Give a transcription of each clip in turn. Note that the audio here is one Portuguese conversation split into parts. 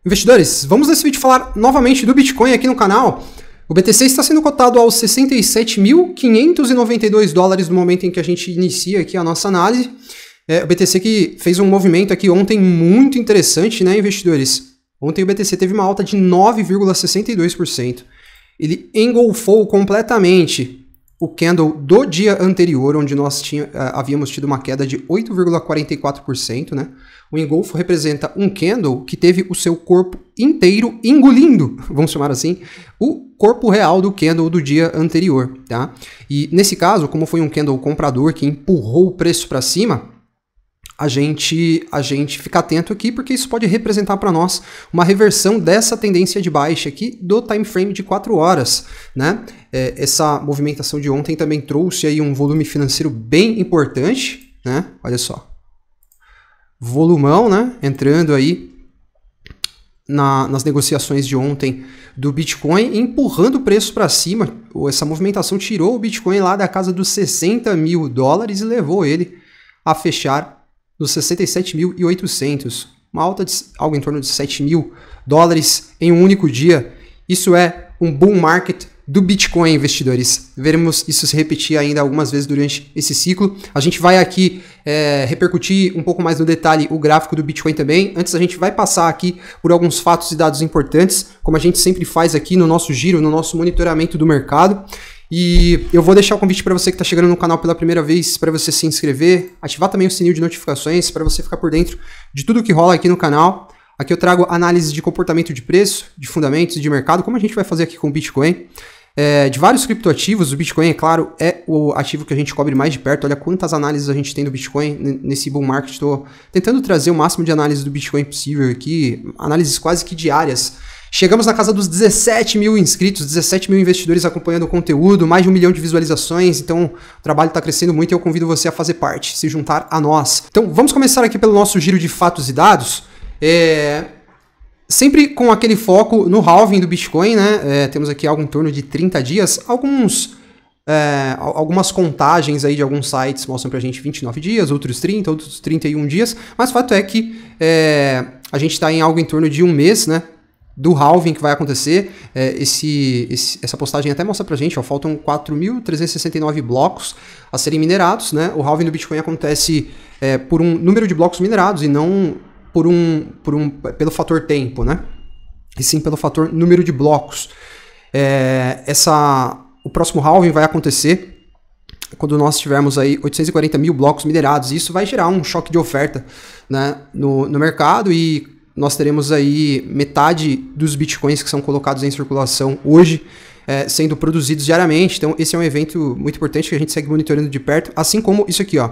Investidores, vamos nesse vídeo falar novamente do Bitcoin aqui no canal. O BTC está sendo cotado aos 67.592 dólares no momento em que a gente inicia aqui a nossa análise. O BTC que fez um movimento aqui ontem muito interessante, né, investidores? Ontem o BTC teve uma alta de 9,62%. Ele engolfou completamente o candle do dia anterior, onde nós havíamos tido uma queda de 8,44%, né? O engolfo representa um candle que teve o seu corpo inteiro engolindo, vamos chamar assim, o corpo real do candle do dia anterior, tá? E nesse caso, como foi um candle comprador que empurrou o preço para cima, a gente fica atento aqui, porque isso pode representar para nós uma reversão dessa tendência de baixa aqui do time frame de 4 horas, né? Essa movimentação de ontem também trouxe aí um volume financeiro bem importante, né? Olha só. Volumão, né? Entrando aí nas negociações de ontem do Bitcoin, empurrando o preço para cima. Essa movimentação tirou o Bitcoin lá da casa dos 60 mil dólares e levou ele a fechar nos 67.800, uma alta de algo em torno de 7 mil dólares em um único dia. Isso é um bull market do Bitcoin, investidores. Veremos isso se repetir ainda algumas vezes durante esse ciclo. A gente vai aqui repercutir um pouco mais no detalhe o gráfico do Bitcoin também. Antes a gente vai passar aqui por alguns fatos e dados importantes, como a gente sempre faz aqui no nosso giro, no nosso monitoramento do mercado. E eu vou deixar o convite para você que está chegando no canal pela primeira vez, para você se inscrever, ativar também o sininho de notificações, para você ficar por dentro de tudo que rola aqui no canal. Aqui eu trago análise de comportamento de preço, de fundamentos, de mercado, como a gente vai fazer aqui com o Bitcoin. De vários criptoativos, o Bitcoin, é claro, é o ativo que a gente cobre mais de perto. Olha quantas análises a gente tem do Bitcoin nesse bull market. Estou tentando trazer o máximo de análise do Bitcoin possível aqui, análises quase que diárias. Chegamos na casa dos 17 mil inscritos, 17 mil investidores acompanhando o conteúdo, mais de 1 milhão de visualizações, então o trabalho está crescendo muito e eu convido você a fazer parte, se juntar a nós. Então vamos começar aqui pelo nosso giro de fatos e dados, sempre com aquele foco no halving do Bitcoin, né? Temos aqui algo em torno de 30 dias, algumas contagens aí de alguns sites mostram pra gente 29 dias, outros 30, outros 31 dias, mas o fato é que a gente está em algo em torno de um mês, né? Do halving que vai acontecer. Essa postagem até mostra pra gente, ó, faltam 4.369 blocos a serem minerados, né? O halving do Bitcoin acontece por um número de blocos minerados e não pelo fator tempo, né? E sim pelo fator número de blocos. O próximo halving vai acontecer quando nós tivermos aí 840 mil blocos minerados, e isso vai gerar um choque de oferta, né, no mercado, e nós teremos aí metade dos bitcoins que são colocados em circulação hoje sendo produzidos diariamente. Então esse é um evento muito importante que a gente segue monitorando de perto, assim como isso aqui, ó.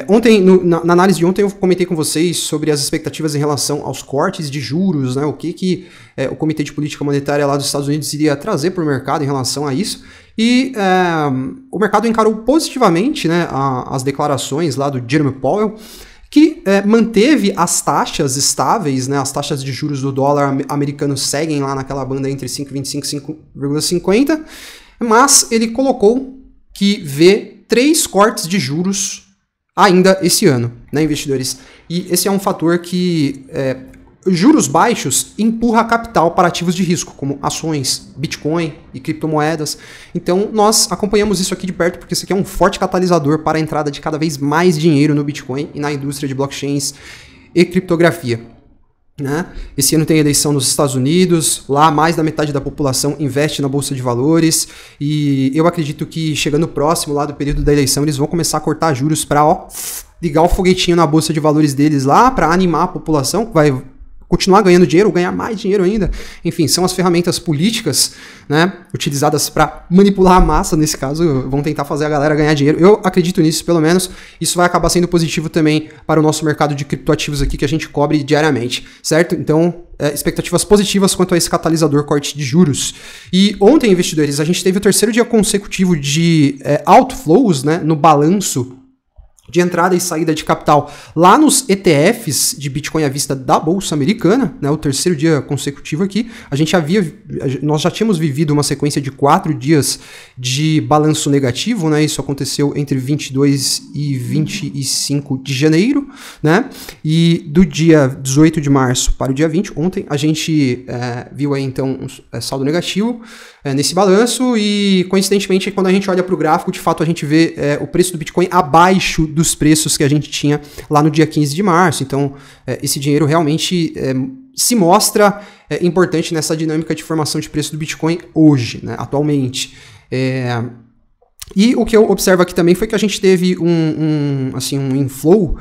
Ontem, na análise de ontem, eu comentei com vocês sobre as expectativas em relação aos cortes de juros, né, o que o Comitê de Política Monetária lá dos Estados Unidos iria trazer para o mercado em relação a isso. E o mercado encarou positivamente, né, as declarações lá do Jerome Powell, que manteve as taxas estáveis, né? As taxas de juros do dólar americano seguem lá naquela banda entre 5,25 e 5,50, mas ele colocou que vê 3 cortes de juros ainda esse ano, né, investidores? E esse é um fator que juros baixos empurra capital para ativos de risco, como ações, Bitcoin e criptomoedas. Então nós acompanhamos isso aqui de perto, porque isso aqui é um forte catalisador para a entrada de cada vez mais dinheiro no Bitcoin e na indústria de blockchains e criptografia, né? Esse ano tem eleição nos Estados Unidos, lá mais da metade da população investe na Bolsa de Valores, e eu acredito que chegando próximo lá do período da eleição, eles vão começar a cortar juros para ligar o foguetinho na Bolsa de Valores deles lá, para animar a população, que vai continuar ganhando dinheiro, ganhar mais dinheiro ainda. Enfim, são as ferramentas políticas, né, utilizadas para manipular a massa, nesse caso, vão tentar fazer a galera ganhar dinheiro. Eu acredito nisso, pelo menos. Isso vai acabar sendo positivo também para o nosso mercado de criptoativos aqui, que a gente cobre diariamente, certo? Então, expectativas positivas quanto a esse catalisador corte de juros. E ontem, investidores, a gente teve o terceiro dia consecutivo de outflows, né, no balanço de entrada e saída de capital lá nos ETFs de Bitcoin à vista da Bolsa Americana, né, o terceiro dia consecutivo aqui. Nós já tínhamos vivido uma sequência de 4 dias de balanço negativo, né, isso aconteceu entre 22 e 25 de janeiro, né, e do dia 18 de março para o dia 20, ontem, a gente viu aí então um saldo negativo nesse balanço e, coincidentemente, quando a gente olha para o gráfico, de fato a gente vê o preço do Bitcoin abaixo dos preços que a gente tinha lá no dia 15 de março. Então, esse dinheiro realmente se mostra importante nessa dinâmica de formação de preço do Bitcoin hoje, né, atualmente. E o que eu observo aqui também foi que a gente teve um inflow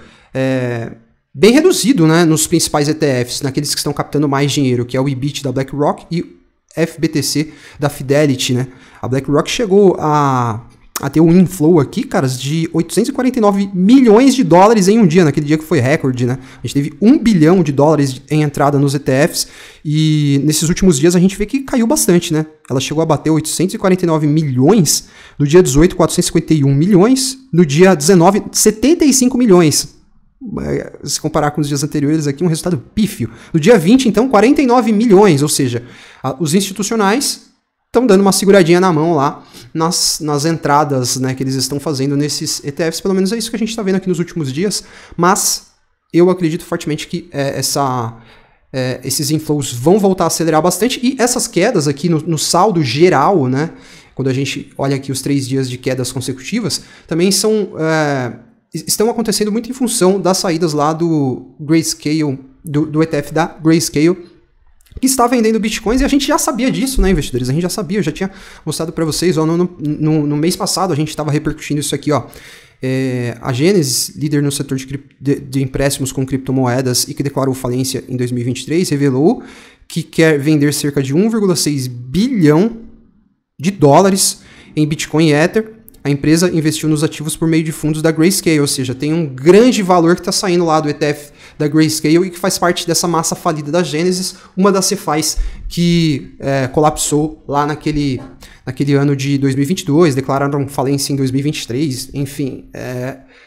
bem reduzido, né, nos principais ETFs, naqueles que estão captando mais dinheiro, que é o IBIT da BlackRock e FBTC da Fidelity, né? A BlackRock chegou a ter um inflow aqui, caras, de 849 milhões de dólares em um dia, naquele dia que foi recorde, né? A gente teve 1 bilhão de dólares em entrada nos ETFs e nesses últimos dias a gente vê que caiu bastante, né? Ela chegou a bater 849 milhões, no dia 18, 451 milhões, no dia 19, 75 milhões. Se comparar com os dias anteriores aqui, um resultado pífio. No dia 20, então, 49 milhões, ou seja, os institucionais estão dando uma seguradinha na mão lá nas entradas, né, que eles estão fazendo nesses ETFs, pelo menos é isso que a gente está vendo aqui nos últimos dias, mas eu acredito fortemente que esses inflows vão voltar a acelerar bastante, e essas quedas aqui no saldo geral, né, quando a gente olha aqui os 3 dias de quedas consecutivas, também estão acontecendo muito em função das saídas lá do Grayscale, do ETF da Grayscale, que está vendendo bitcoins, e a gente já sabia disso, né, investidores? A gente já sabia, eu já tinha mostrado para vocês, ó, no mês passado a gente estava repercutindo isso aqui, ó. A Genesis, líder no setor de empréstimos com criptomoedas e que declarou falência em 2023, revelou que quer vender cerca de 1,6 bilhão de dólares em Bitcoin e Ether. A empresa investiu nos ativos por meio de fundos da Grayscale, ou seja, tem um grande valor que está saindo lá do ETF da Grayscale e que faz parte dessa massa falida da Genesis, uma das CeFIs que colapsou lá naquele ano de 2022, declararam falência em 2023, enfim,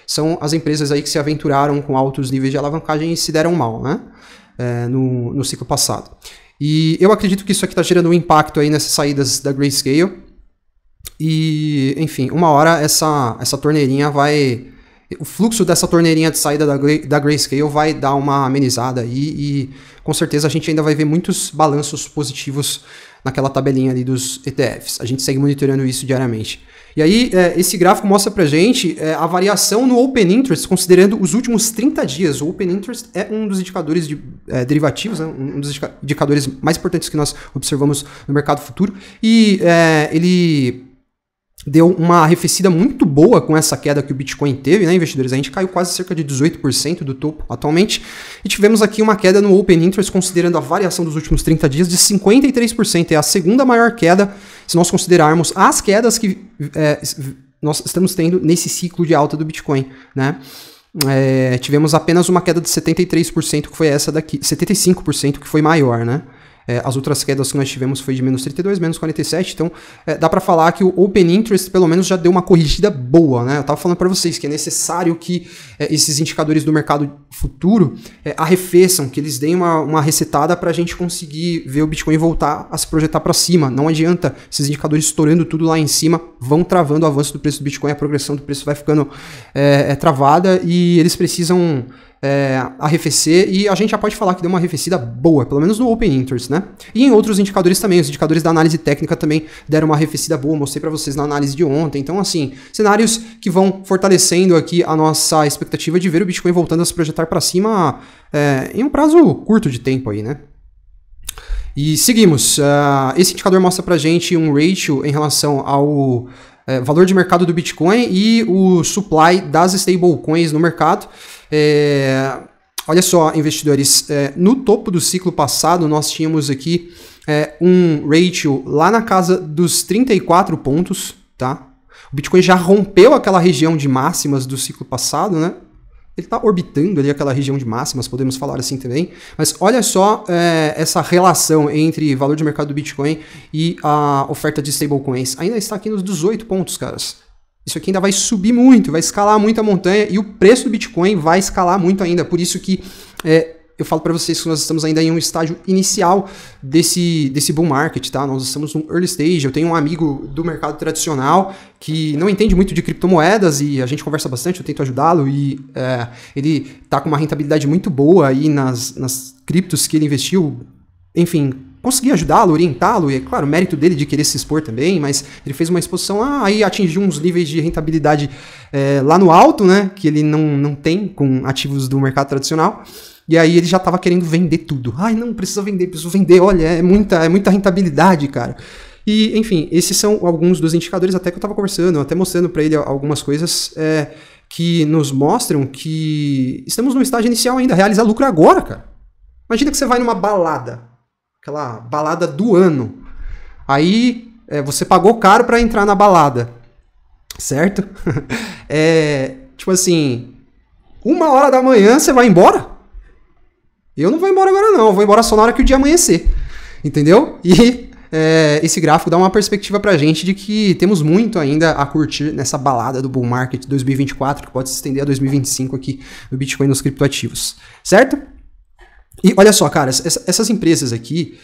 são as empresas aí que se aventuraram com altos níveis de alavancagem e se deram mal, né, no ciclo passado. E eu acredito que isso aqui está gerando um impacto aí nessas saídas da Grayscale. E, enfim, uma hora essa torneirinha o fluxo dessa torneirinha de saída da Grayscale vai dar uma amenizada aí e com certeza a gente ainda vai ver muitos balanços positivos naquela tabelinha ali dos ETFs. A gente segue monitorando isso diariamente. E aí, esse gráfico mostra pra gente a variação no Open Interest, considerando os últimos 30 dias. O Open Interest é um dos indicadores de derivativos, né? Um dos indicadores mais importantes que nós observamos no mercado futuro. E ele deu uma arrefecida muito boa com essa queda que o Bitcoin teve, né, investidores? A gente caiu quase cerca de 18% do topo atualmente. E tivemos aqui uma queda no Open Interest, considerando a variação dos últimos 30 dias, de 53%. É a segunda maior queda, se nós considerarmos as quedas que nós estamos tendo nesse ciclo de alta do Bitcoin, né? Tivemos apenas uma queda de 73%, que foi essa daqui, 75% que foi maior, né? As outras quedas que nós tivemos foi de menos 32, menos 47, então dá para falar que o Open Interest pelo menos já deu uma corrigida boa, né? Eu estava falando para vocês que é necessário que esses indicadores do mercado futuro arrefeçam, que eles deem uma resetada para a gente conseguir ver o Bitcoin voltar a se projetar para cima. Não adianta esses indicadores estourando tudo lá em cima, vão travando o avanço do preço do Bitcoin, a progressão do preço vai ficando travada e eles precisam arrefecer, e a gente já pode falar que deu uma arrefecida boa, pelo menos no Open Interest, né? E em outros indicadores também, os indicadores da análise técnica também deram uma arrefecida boa, mostrei para vocês na análise de ontem. Então, assim, cenários que vão fortalecendo aqui a nossa expectativa de ver o Bitcoin voltando a se projetar para cima em um prazo curto de tempo aí, né? E seguimos. Esse indicador mostra pra gente um ratio em relação ao valor de mercado do Bitcoin e o supply das stablecoins no mercado. Olha só, investidores, no topo do ciclo passado nós tínhamos aqui um ratio lá na casa dos 34 pontos, tá? O Bitcoin já rompeu aquela região de máximas do ciclo passado, né? Ele está orbitando ali aquela região de máximas, podemos falar assim também. Mas olha só essa relação entre valor de mercado do Bitcoin e a oferta de stablecoins. Ainda está aqui nos 18 pontos, caras. isso aqui ainda vai subir muito, vai escalar muito a montanha e o preço do Bitcoin vai escalar muito ainda. Por isso que eu falo para vocês que nós estamos ainda em um estágio inicial desse bull market, tá? Nós estamos no early stage. Eu tenho um amigo do mercado tradicional que não entende muito de criptomoedas e a gente conversa bastante, eu tento ajudá-lo e ele tá com uma rentabilidade muito boa aí nas criptos que ele investiu. Enfim, consegui ajudá-lo, orientá-lo, e é claro, o mérito dele de querer se expor também, mas ele fez uma exposição lá, aí atingiu uns níveis de rentabilidade lá no alto, né, que ele não tem com ativos do mercado tradicional, e aí ele já estava querendo vender tudo. Ai, não, preciso vender, olha, é muita rentabilidade, cara. E, enfim, esses são alguns dos indicadores até que eu estava conversando, até mostrando para ele algumas coisas que nos mostram que estamos no estágio inicial ainda, realizar lucro agora, cara. Imagina que você vai numa balada, aquela balada do ano. Aí você pagou caro para entrar na balada, certo? Tipo assim, 1h da manhã você vai embora? Eu não vou embora agora não, eu vou embora só na hora que o dia amanhecer, entendeu? E esse gráfico dá uma perspectiva pra gente de que temos muito ainda a curtir nessa balada do bull market 2024, que pode se estender a 2025 aqui no Bitcoin e nos criptoativos, certo? E olha só, cara, essas empresas aqui,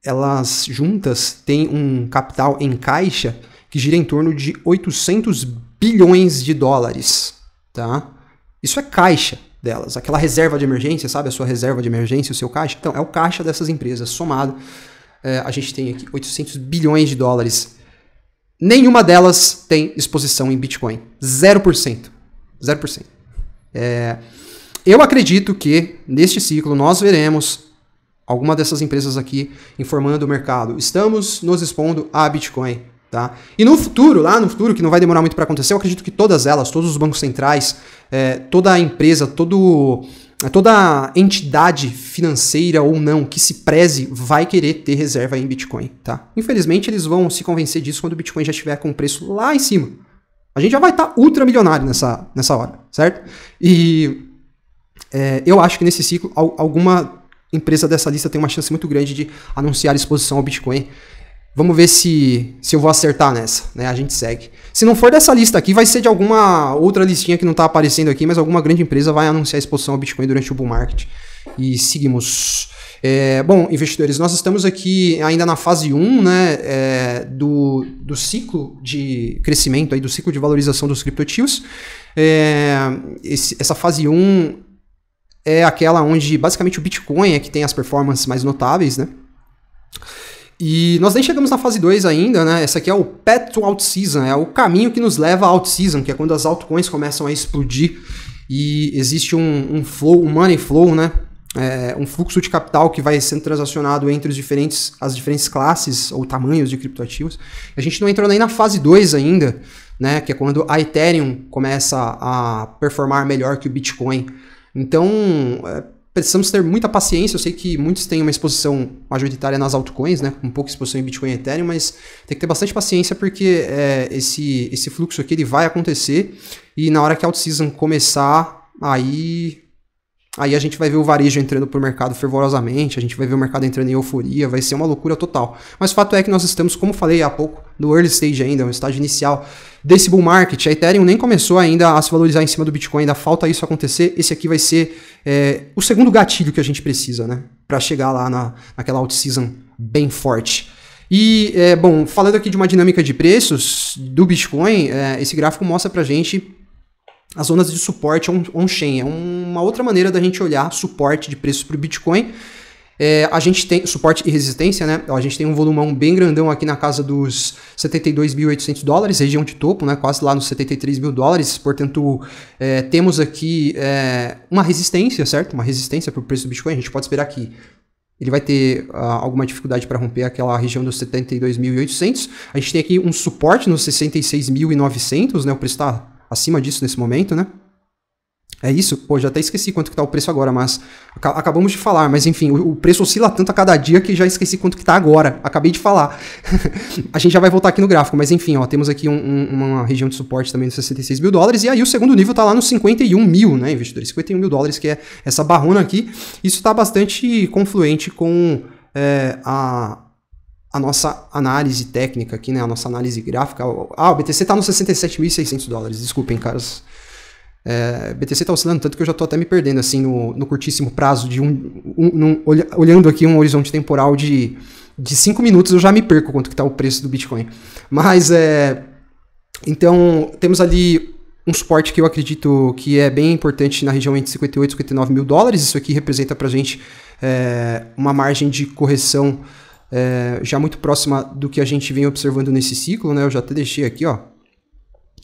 elas juntas têm um capital em caixa que gira em torno de 800 bilhões de dólares, tá? Isso é caixa delas, aquela reserva de emergência, sabe? A sua reserva de emergência, o seu caixa. Então, é o caixa dessas empresas, somado. A gente tem aqui 800 bilhões de dólares. Nenhuma delas tem exposição em Bitcoin. 0%. 0%. Eu acredito que, neste ciclo, nós veremos alguma dessas empresas aqui informando o mercado. Estamos nos expondo a Bitcoin, tá? E no futuro, lá no futuro, que não vai demorar muito para acontecer, eu acredito que todas elas, todos os bancos centrais, toda a empresa, toda entidade financeira ou não que se preze vai querer ter reserva em Bitcoin, tá? Infelizmente, eles vão se convencer disso quando o Bitcoin já estiver com o preço lá em cima. A gente já vai estar ultra milionário nessa hora, certo? E eu acho que nesse ciclo, alguma empresa dessa lista tem uma chance muito grande de anunciar exposição ao Bitcoin. Vamos ver se eu vou acertar nessa, né? A gente segue. Se não for dessa lista aqui, vai ser de alguma outra listinha que não está aparecendo aqui, mas alguma grande empresa vai anunciar exposição ao Bitcoin durante o bull market. E seguimos. Bom, investidores, nós estamos aqui ainda na fase 1, né, do ciclo de crescimento, aí, do ciclo de valorização dos criptoativos. Essa fase 1 é aquela onde basicamente o Bitcoin é que tem as performances mais notáveis, né? E nós nem chegamos na fase 2 ainda, né? Essa aqui é o path to out-season, é o caminho que nos leva à out-season, que é quando as altcoins começam a explodir e existe um flow, um money flow, né? Um fluxo de capital que vai sendo transacionado entre as diferentes classes ou tamanhos de criptoativos. A gente não entrou nem na fase 2 ainda, né? Que é quando a Ethereum começa a performar melhor que o Bitcoin. Então, precisamos ter muita paciência. Eu sei que muitos têm uma exposição majoritária nas altcoins, né, com pouca exposição em Bitcoin e Ethereum, mas tem que ter bastante paciência porque esse fluxo aqui ele vai acontecer e na hora que a out-season começar, aí a gente vai ver o varejo entrando pro mercado fervorosamente, a gente vai ver o mercado entrando em euforia, vai ser uma loucura total. Mas o fato é que nós estamos, como falei há pouco, no early stage ainda, no estágio inicial desse bull market. A Ethereum nem começou ainda a se valorizar em cima do Bitcoin, ainda falta isso acontecer. Esse aqui vai ser o segundo gatilho que a gente precisa, né, para chegar lá naquela out-season bem forte. E, bom, falando aqui de uma dinâmica de preços do Bitcoin, esse gráfico mostra pra gente as zonas de suporte on-chain. É uma outra maneira da gente olhar suporte de preços para o Bitcoin. A gente tem suporte e resistência, né? A gente tem um volumão bem grandão aqui na casa dos 72.800 dólares, região de topo, né? Quase lá nos 73 mil dólares. Portanto, temos aqui uma resistência, certo? Uma resistência para o preço do Bitcoin. A gente pode esperar que ele vai ter alguma dificuldade para romper aquela região dos 72.800. A gente tem aqui um suporte nos 66.900, né? O preço está acima disso nesse momento, né? É isso? Pô, já até esqueci quanto que tá o preço agora, mas acabamos de falar, mas enfim, o preço oscila tanto a cada dia que já esqueci quanto que tá agora. Acabei de falar. A gente já vai voltar aqui no gráfico, mas enfim, ó, temos aqui uma região de suporte também dos 66 mil dólares, e aí o segundo nível tá lá nos 51 mil, né, investidores? 51 mil dólares, que é essa barrona aqui. Isso tá bastante confluente com a nossa análise técnica aqui, né? A nossa análise gráfica. O BTC tá nos 67.600 dólares, desculpem, caras. BTC tá oscilando tanto que eu já tô até me perdendo, assim, no curtíssimo prazo de olhando aqui um horizonte temporal de 5 minutos, eu já me perco quanto que tá o preço do Bitcoin. Mas, então, temos ali um suporte que eu acredito que é bem importante na região entre 58 e 59 mil dólares. Isso aqui representa pra gente uma margem de correção já muito próxima do que a gente vem observando nesse ciclo, né? Eu já até deixei aqui, ó.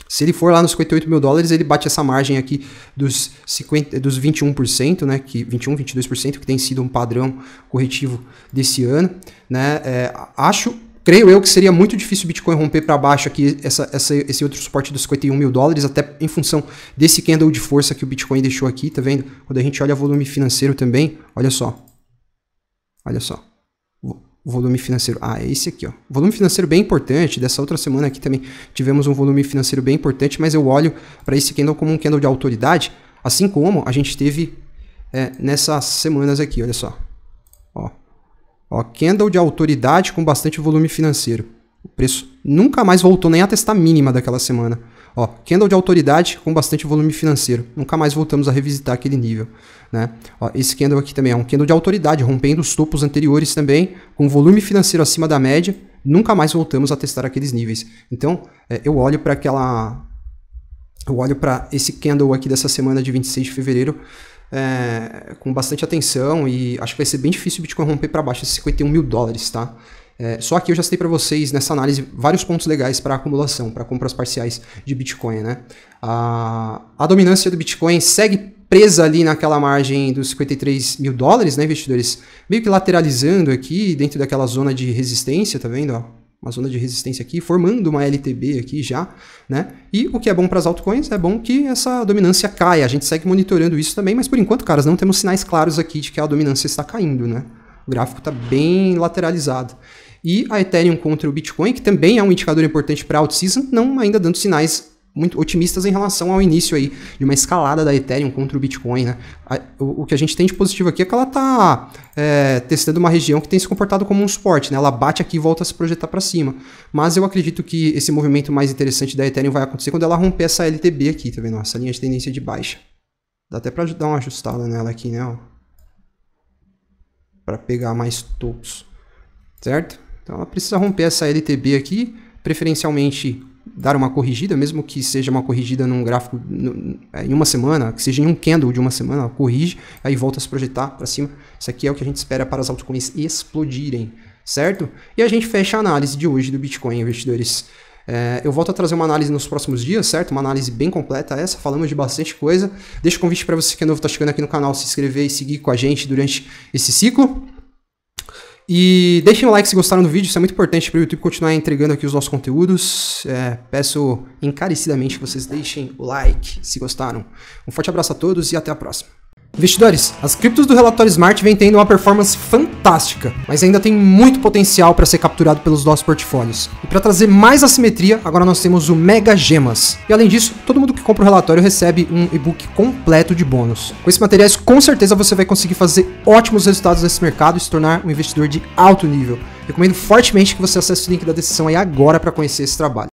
Se ele for lá nos 58 mil dólares, ele bate essa margem aqui dos 21%, né? 21, 22%, que tem sido um padrão corretivo desse ano, né? Creio eu que seria muito difícil o Bitcoin romper para baixo aqui esse outro suporte dos 51 mil dólares, até em função desse candle de força que o Bitcoin deixou aqui, tá vendo? Quando a gente olha volume financeiro também, olha só. Olha só. O volume financeiro. É esse aqui, ó. Volume financeiro bem importante. Dessa outra semana aqui também tivemos um volume financeiro bem importante, mas eu olho para esse candle como um candle de autoridade, assim como a gente teve nessas semanas aqui, olha só. Ó, candle de autoridade com bastante volume financeiro. O preço nunca mais voltou nem a testar mínima daquela semana. Ó, candle de autoridade com bastante volume financeiro. Nunca mais voltamos a revisitar aquele nível, né? Ó, esse candle aqui também é um candle de autoridade, rompendo os topos anteriores também, com volume financeiro acima da média. Nunca mais voltamos a testar aqueles níveis. Então, eu olho para esse candle aqui dessa semana de 26 de fevereiro com bastante atenção, e acho que vai ser bem difícil o Bitcoin romper para baixo de 51 mil dólares, tá? Só que eu já citei para vocês nessa análise vários pontos legais para acumulação, para compras parciais de Bitcoin, né? A dominância do Bitcoin segue presa ali naquela margem dos 53 mil dólares, né, investidores? Meio que lateralizando aqui dentro daquela zona de resistência, tá vendo? Ó, uma zona de resistência aqui, formando uma LTB aqui já, né? E o que é bom para as altcoins é bom que essa dominância caia. A gente segue monitorando isso também, mas por enquanto, caras, não temos sinais claros aqui de que a dominância está caindo, né? O gráfico está bem lateralizado. E a Ethereum contra o Bitcoin, que também é um indicador importante para a out-season, não ainda dando sinais muito otimistas em relação ao início aí de uma escalada da Ethereum contra o Bitcoin, né? O que a gente tem de positivo aqui é que ela está testando uma região que tem se comportado como um suporte, né? Ela bate aqui e volta a se projetar para cima. Mas eu acredito que esse movimento mais interessante da Ethereum vai acontecer quando ela romper essa LTB aqui, tá vendo? Essa linha de tendência de baixa. Dá até para dar uma ajustada nela aqui, né? Para pegar mais topos, certo? Então ela precisa romper essa LTB aqui, preferencialmente dar uma corrigida, mesmo que seja uma corrigida num gráfico em uma semana, que seja em um candle de uma semana, ela corrige, aí volta a se projetar para cima. Isso aqui é o que a gente espera para as altcoins explodirem, certo? E a gente fecha a análise de hoje do Bitcoin, investidores. Eu volto a trazer uma análise nos próximos dias, certo? Uma análise bem completa essa, falamos de bastante coisa. Deixo o convite para você que é novo, está chegando aqui no canal, se inscrever e seguir com a gente durante esse ciclo. E deixem o like se gostaram do vídeo, isso é muito importante para o YouTube continuar entregando aqui os nossos conteúdos. Peço encarecidamente que vocês deixem o like se gostaram. Um forte abraço a todos e até a próxima. Investidores, as criptos do relatório Smart vêm tendo uma performance fantástica, mas ainda tem muito potencial para ser capturado pelos nossos portfólios. E para trazer mais assimetria, agora nós temos o Mega Gemas. E além disso, todo mundo que compra o relatório recebe um e-book completo de bônus. Com esses materiais, com certeza você vai conseguir fazer ótimos resultados nesse mercado e se tornar um investidor de alto nível. Recomendo fortemente que você acesse o link da descrição aí agora para conhecer esse trabalho.